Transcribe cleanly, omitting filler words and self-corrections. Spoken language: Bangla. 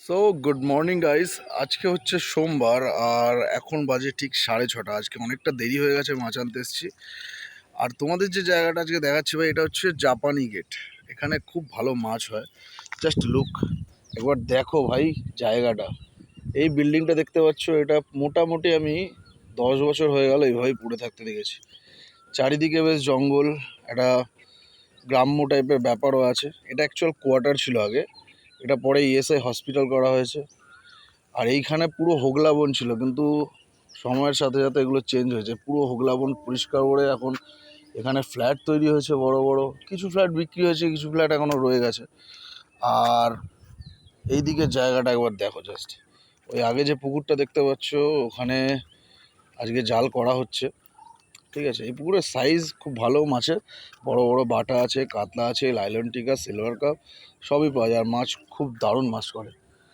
So good morning guys. আজকে হচ্ছে সোমবার আর এখন বাজে ঠিক 6:30। আজকে অনেকটা দেরি হয়ে গেছে, মাছ আনতে এসেছি। আর তোমাদের যে জায়গাটা আজকে দেখাচ্ছি ভাই, এটা হচ্ছে জাপানি গেট। এখানে খুব ভালো মাছ হয়। জাস্ট লুক, একবার দেখো ভাই জায়গাটা। এই বিল্ডিংটা দেখতে পাচ্ছ, এটা মোটামুটি আমি 10 বছর হয়ে গেল এইভাবেই পড়ে থাকতে দেখেছি। চারিদিকে বেশ জঙ্গল, একটা গ্রাম্য টাইপের ব্যাপারও আছে। এটা অ্যাকচুয়াল কোয়ার্টার ছিল আগে, এটা পরে ইএসআই হসপিটাল করা হয়েছে। আর এইখানে পুরো হোগলা বন ছিল, কিন্তু সময়ের সাথে সাথে এগুলো চেঞ্জ হয়েছে। পুরো হোগলা বন পরিষ্কার করে এখন এখানে ফ্ল্যাট তৈরি হয়েছে, বড় বড় কিছু ফ্ল্যাট বিক্রি হয়েছে, কিছু ফ্ল্যাট এখনও রয়ে গেছে। আর এই দিকের জায়গাটা একবার দেখো জাস্ট। ওই আগে যে পুকুরটা দেখতে পাচ্ছ, ওখানে আজকে জাল করা হচ্ছে। ঠিক আছে, এই পুকুরের সাইজ খুব ভালো, মাছের বড় বড় বাটা আছে, কাতলা আছে, লাইলন টিকা, সিলভার কাপ সবই পাওয়া যায়। আর মাছ খুব দারুণ মাছ করে।